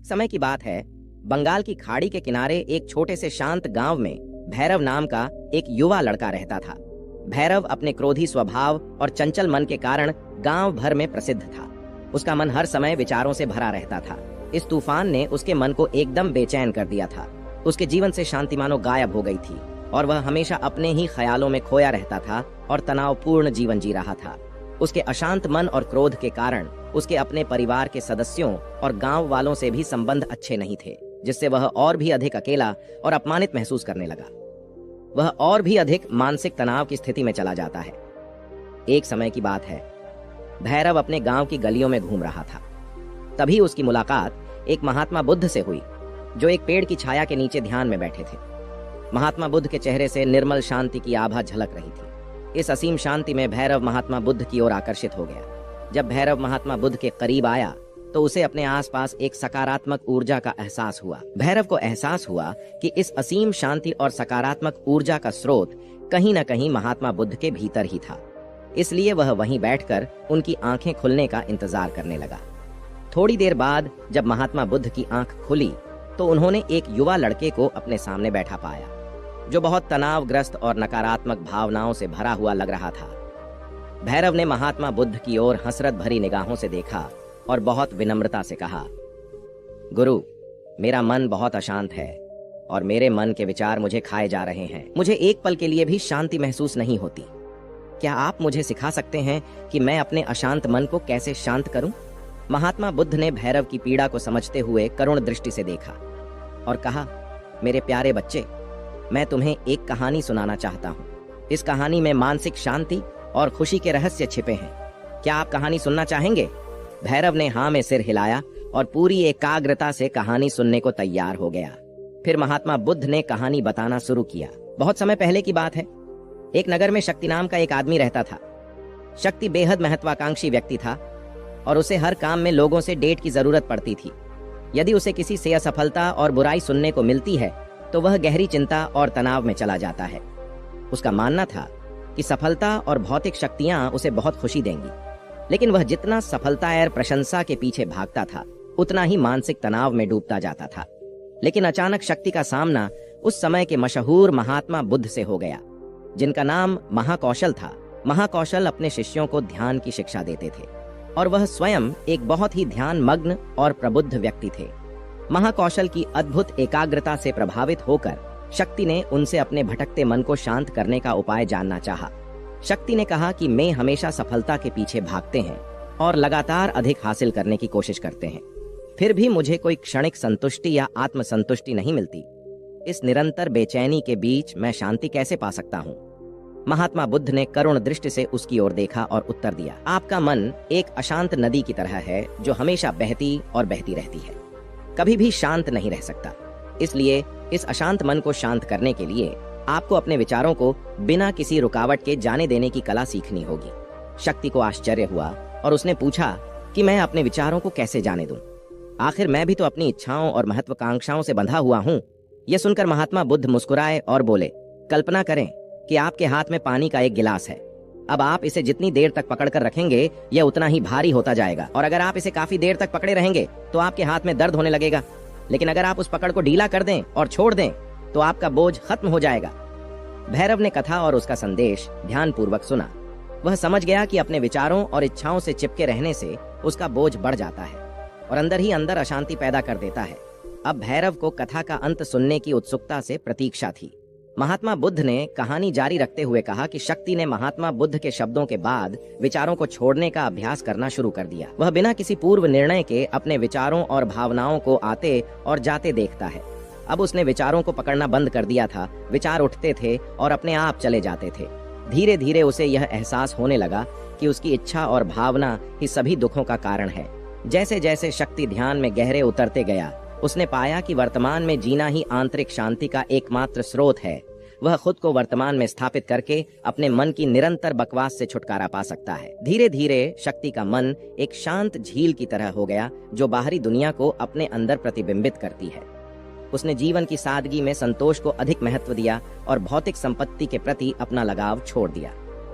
समय की बात है, बंगाल की खाड़ी के किनारे एक छोटे से शांत गांव में भैरव नाम का एक युवा लड़का रहता था। भैरव अपने क्रोधी स्वभाव और चंचल मन के कारण गांव भर में प्रसिद्ध था। उसका मन हर समय विचारों से भरा रहता था। इस तूफान ने उसके मन को एकदम बेचैन कर दिया था। उसके जीवन से शांति मानो गायब हो गई थी और वह हमेशा अपने ही ख्यालों में खोया रहता था और तनावपूर्ण जीवन जी रहा था। उसके अशांत मन और क्रोध के कारण उसके अपने परिवार के सदस्यों और गांव वालों से भी संबंध अच्छे नहीं थे, जिससे वह और भी अधिक अकेला और अपमानित महसूस करने लगा। वह और भी अधिक मानसिक तनाव की स्थिति में चला जाता है। एक समय की बात है, भैरव अपने गांव की गलियों में घूम रहा था। तभी उसकी मुलाकात एक महात्मा बुद्ध से हुई, जो एक पेड़ की छाया के नीचे ध्यान में बैठे थे। महात्मा बुद्ध के चेहरे से निर्मल शांति की आभा झलक रही थी। इस असीम शांति में भैरव महात्मा बुद्ध की ओर आकर्षित हो गया। जब भैरव महात्मा बुद्ध के करीब आया तो उसे अपने आसपास एक सकारात्मक ऊर्जा का एहसास हुआ। भैरव को एहसास हुआ कि इस असीम शांति और सकारात्मक ऊर्जा का स्रोत कहीं न कहीं महात्मा बुद्ध के भीतर ही था। इसलिए वह वहीं बैठकर उनकी आंखें खुलने का इंतजार करने लगा। थोड़ी देर बाद जब महात्मा बुद्ध की आंख खुली तो उन्होंने एक युवा लड़के को अपने सामने बैठा पाया, जो बहुत तनावग्रस्त और नकारात्मक भावनाओं से भरा हुआ लग रहा था। भैरव ने महात्मा बुद्ध की ओर हसरत भरी निगाहों से देखा और बहुत विनम्रता से कहा, गुरु, मेरा मन बहुत अशांत है और मेरे मन के विचार मुझे खाए जा रहे हैं। मुझे एक पल के लिए भी शांति महसूस नहीं होती। क्या आप मुझे सिखा सकते हैं कि मैं अपने अशांत मन को कैसे शांत करूं? महात्मा बुद्ध ने भैरव की पीड़ा को समझते हुए करुण दृष्टि से देखा और कहा, मेरे प्यारे बच्चे, मैं तुम्हें एक कहानी सुनाना चाहता हूँ। इस कहानी में मानसिक शांति और खुशी के रहस्य छिपे हैं। क्या आप कहानी सुनना चाहेंगे? भैरव ने हाँ में सिर हिलाया और पूरी एकाग्रता से कहानी सुनने को तैयार हो गया। फिर महात्मा बुद्ध ने कहानी बताना शुरू किया। बहुत समय पहले की बात है। एक नगर में शक्ति नाम का एक आदमी रहता था। शक्ति बेहद महत्वाकांक्षी व्यक्ति था और उसे हर काम में लोगों से डेट की जरूरत पड़ती थी। यदि उसे किसी से असफलता और बुराई सुनने को मिलती है तो वह गहरी चिंता और तनाव में चला जाता है। उसका मानना था कि सफलता और भौतिक शक्तियां उसे बहुत खुशी देंगी, लेकिन वह जितना सफलता और प्रशंसा के पीछे भागता था उतना ही मानसिक तनाव में डूबता जाता था। लेकिन अचानक शक्ति का सामना उस समय के मशहूर महात्मा बुद्ध से हो गया, जिनका नाम महाकौशल था। महाकौशल अपने शिष्यों को ध्यान की शिक्षा देते थे और वह स्वयं एक बहुत ही ध्यान मग्न और प्रबुद्ध व्यक्ति थे। महाकौशल की अद्भुत एकाग्रता से प्रभावित होकर शक्ति ने उनसे अपने भटकते मन को शांत करने का उपाय जानना चाहा। शक्ति ने कहा कि मैं हमेशा सफलता के पीछे भागते हैं और लगातार अधिक हासिल करने की कोशिश करते हैं, फिर भी मुझे कोई क्षणिक संतुष्टि या आत्मसंतुष्टि नहीं मिलती। इस निरंतर बेचैनी के बीच मैं शांति कैसे पा सकता हूँ? महात्मा बुद्ध ने करुण दृष्टि से उसकी ओर देखा और उत्तर दिया, आपका मन एक अशांत नदी की तरह है जो हमेशा बहती और बहती रहती है, कभी भी शांत नहीं रह सकता। इसलिए इस अशांत मन को शांत करने के लिए आपको अपने विचारों को बिना किसी रुकावट के जाने देने की कला सीखनी होगी। शक्ति को आश्चर्य हुआ और उसने पूछा कि मैं अपने विचारों को कैसे जाने दूं? आखिर मैं भी तो अपनी इच्छाओं और महत्वाकांक्षाओं से बंधा हुआ हूँ। यह सुनकर महात्मा बुद्ध मुस्कुराए और बोले, कल्पना करें कि आपके हाथ में पानी का एक गिलास है। अब आप इसे जितनी देर तक पकड़ कर रखेंगे यह उतना ही भारी होता जाएगा, और अगर आप इसे काफी देर तक पकड़े रहेंगे तो आपके हाथ में दर्द होने लगेगा। लेकिन अगर आप उस पकड़ को ढीला कर दें और छोड़ दें तो आपका बोझ खत्म हो जाएगा। भैरव ने कथा और उसका संदेश ध्यानपूर्वक सुना। वह समझ गया कि अपने विचारों और इच्छाओं से चिपके रहने से उसका बोझ बढ़ जाता है और अंदर ही अंदर अशांति पैदा कर देता है। अब भैरव को कथा का अंत सुनने की उत्सुकता से प्रतीक्षा थी। महात्मा बुद्ध ने कहानी जारी रखते हुए कहा कि शक्ति ने महात्मा बुद्ध के शब्दों के बाद विचारों को छोड़ने का अभ्यास करना शुरू कर दिया। वह बिना किसी पूर्व निर्णय के अपने विचारों और भावनाओं को आते और जाते देखता है। अब उसने विचारों को पकड़ना बंद कर दिया था। विचार उठते थे और अपने आप चले जाते थे। धीरे धीरे उसे यह एहसास होने लगा कि उसकी इच्छा और भावना ही सभी दुखों का कारण है। जैसे जैसे शक्ति ध्यान में गहरे उतरते गया, उसने पाया कि वर्तमान में जीना ही आंतरिक शांति का एकमात्र स्रोत है। वह खुद को वर्तमान में स्थापित करके अपने मन की निरंतर बकवास से छुटकारा पा सकता है। धीरे धीरे शक्ति का मन एक शांत झील की तरह हो गया जो बाहरी दुनिया को अपने अंदर प्रतिबिंबित करती है। उसने जीवन की सादगी में संतोष को अधिक महत्व दिया और भौतिक संपत्ति के प्रति अपना लगाव छोड़ दिया।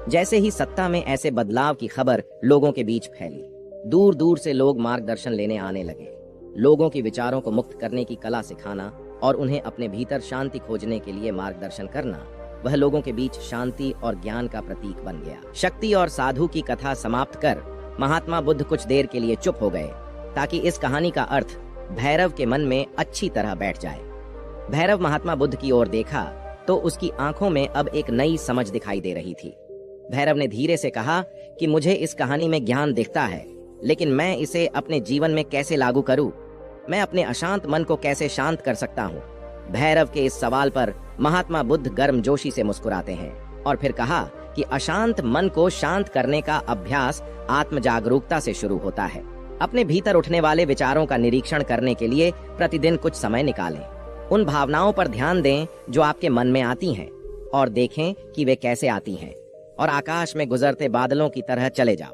जैसे ही सत्ता में ऐसे बदलाव की खबर लोगों के बीच फैली, दूर दूर से लोग मार्गदर्शन लेने आने लगे। लोगों के विचारों को मुक्त करने की कला सिखाना और उन्हें अपने भीतर शांति खोजने के लिए मार्गदर्शन करना, वह लोगों के बीच शांति और ज्ञान का प्रतीक बन गया। शक्ति और साधु की कथा समाप्त कर महात्मा बुद्ध कुछ देर के लिए चुप हो गए, ताकि इस कहानी का अर्थ भैरव के मन में अच्छी तरह बैठ जाए। भैरव महात्मा बुद्ध की ओर देखा तो उसकी आंखों में अब एक नई समझ दिखाई दे रही थी। भैरव ने धीरे से कहा कि मुझे इस कहानी में ज्ञान दिखता है, लेकिन मैं इसे अपने जीवन में कैसे लागू करूं? मैं अपने अशांत मन को कैसे शांत कर सकता हूं? भैरव के इस सवाल पर महात्मा बुद्ध गर्मजोशी से मुस्कुराते हैं और फिर कहा कि अशांत मन को शांत करने का अभ्यास आत्म जागरूकता से शुरू होता है। अपने भीतर उठने वाले विचारों का निरीक्षण करने के लिए प्रतिदिन कुछ समय निकालें। उन भावनाओं पर ध्यान दें जो आपके मन में आती हैं और देखें कि वे कैसे आती हैं, और आकाश में गुजरते बादलों की तरह चले जाओ।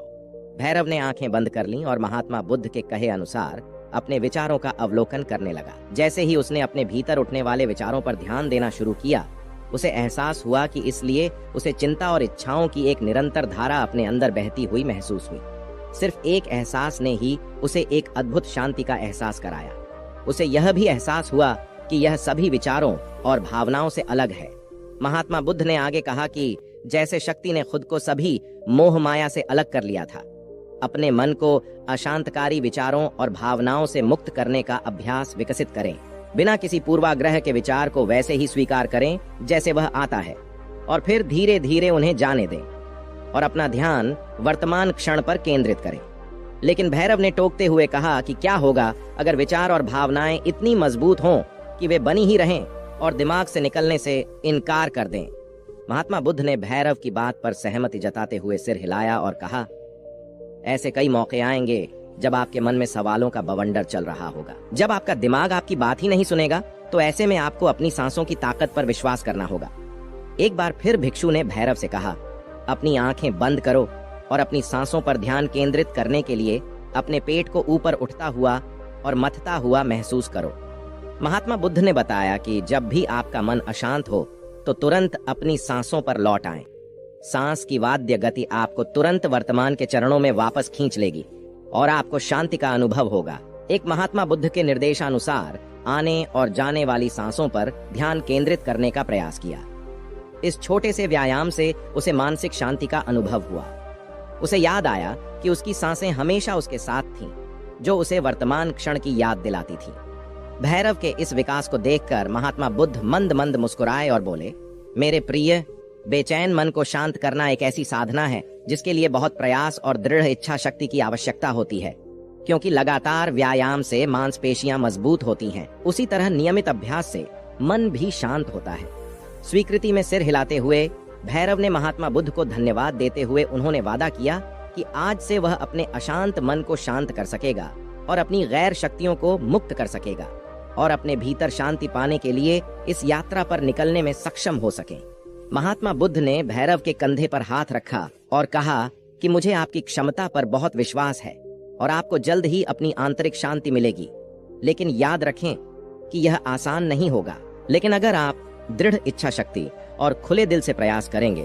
भैरव ने आंखें बंद कर लीं और महात्मा बुद्ध के कहे अनुसार अपने विचारों का अवलोकन करने लगा। जैसे ही उसने अपने भीतर उठने वाले विचारों पर ध्यान देना शुरू किया, उसे एहसास हुआ कि इसलिए उसे चिंता और इच्छाओं की एक निरंतर धारा अपने अंदर बहती हुई महसूस हुई। सिर्फ एक एहसास ने ही उसे एक अद्भुत शांति का एहसास कराया। उसे यह भी एहसास हुआ कि यह सभी विचारों और भावनाओं से अलग है। महात्मा बुद्ध ने आगे कहा कि जैसे शक्ति ने खुद को सभी मोह माया से अलग कर लिया था, अपने मन को अशांतकारी विचारों और भावनाओं से मुक्त करने का अभ्यास विकसित करें। बिना किसी पूर्वाग्रह के विचार को वैसे ही स्वीकार करें जैसे वह आता है, और फिर धीरे धीरे उन्हें जाने दें और अपना ध्यान वर्तमान क्षण पर केंद्रित करें। लेकिन भैरव ने टोकते हुए कहा कि क्या होगा अगर विचार और भावनाएं इतनी मजबूत हों कि वे बनी ही रहें और दिमाग से निकलने से इनकार कर दें। महात्मा बुद्ध ने भैरव की बात पर सहमति जताते हुए सिर हिलाया और कहा, ऐसे कई मौके आएंगे जब आपके मन में सवालों का बवंडर चल रहा होगा। जब आपका दिमाग आपकी बात ही नहीं सुनेगा, तो ऐसे में आपको अपनी सांसों की ताकत पर विश्वास करना होगा। एक बार फिर भिक्षु ने भैरव से कहा, अपनी आंखें बंद करो और अपनी सांसों पर ध्यान केंद्रित करने के लिए अपने पेट को ऊपर उठता हुआ और मथता हुआ महसूस करो। महात्मा बुद्ध ने बताया कि जब भी आपका मन अशांत हो तो तुरंत अपनी सांसों पर लौट आएं। सांस की वाद्य गति आपको तुरंत वर्तमान के चरणों में वापस खींच लेगी और आपको शांति का अनुभव होगा। एक महात्मा बुद्ध के निर्देशानुसार आने और जाने वाली सांसों पर ध्यान केंद्रित करने का प्रयास किया। इस छोटे से व्यायाम से उसे मानसिक शांति का अनुभव हुआ। उसे याद आया कि उसकी सांसें हमेशा उसके साथ थीं, जो उसे वर्तमान क्षण की याद दिलाती थी। भैरव के इस विकास को देखकर महात्मा बुद्ध मंद मंद मुस्कुराए और बोले, मेरे प्रिय, बेचैन मन को शांत करना एक ऐसी साधना है जिसके लिए बहुत प्रयास और दृढ़ इच्छा शक्ति की आवश्यकता होती है, क्योंकि लगातार व्यायाम से मांसपेशियां मजबूत होती हैं। उसी तरह नियमित अभ्यास से मन भी शांत होता है। स्वीकृति में सिर हिलाते हुए भैरव ने महात्मा बुद्ध को धन्यवाद देते हुए उन्होंने वादा किया कि आज से वह अपने अशांत मन को शांत कर सकेगा और अपनी गैर शक्तियों को मुक्त कर सकेगा और अपने भीतर शांति पाने के लिए इस यात्रा पर निकलने में सक्षम हो सके। महात्मा बुद्ध ने भैरव के कंधे पर हाथ रखा और कहा कि मुझे आपकी क्षमता पर बहुत विश्वास है और आपको जल्द ही अपनी आंतरिक शांति मिलेगी। लेकिन याद रखें कि यह आसान नहीं होगा, लेकिन अगर आप दृढ़ इच्छा शक्ति और खुले दिल से प्रयास करेंगे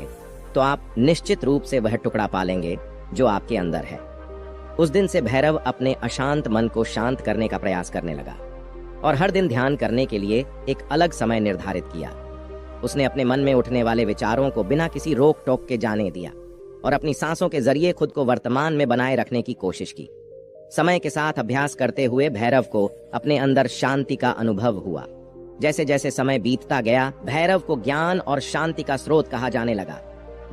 तो आप निश्चित रूप से वह टुकड़ा पालेंगे जो आपके अंदर है। उस दिन से भैरव अपने अशांत मन को शांत करने का प्रयास करने लगा और हर दिन ध्यान करने के लिए एक अलग समय निर्धारित किया। उसने अपने मन में उठने वाले विचारों को बिना किसी रोक टोक के जाने दिया और अपनी सांसों के जरिए खुद को वर्तमान में बनाए रखने की कोशिश की। समय के साथ अभ्यास करते हुए भैरव को अपने अंदर शांति का अनुभव हुआ। जैसे जैसे समय बीतता गया, भैरव को ज्ञान और शांति का स्रोत कहा जाने लगा।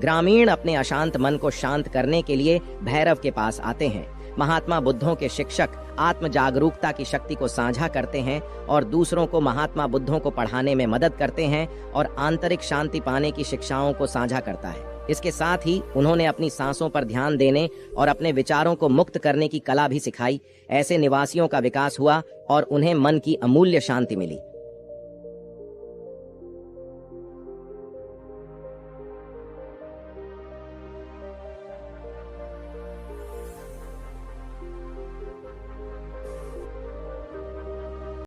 ग्रामीण अपने अशांत मन को शांत करने के लिए भैरव के पास आते हैं। महात्मा बुद्धों के शिक्षक आत्म जागरूकता की शक्ति को साझा करते हैं और दूसरों को महात्मा बुद्धों को पढ़ाने में मदद करते हैं और आंतरिक शांति पाने की शिक्षाओं को साझा करता है। इसके साथ ही उन्होंने अपनी सांसों पर ध्यान देने और अपने विचारों को मुक्त करने की कला भी सिखाई। ऐसे निवासियों का विकास हुआ और उन्हें मन की अमूल्य शांति मिली।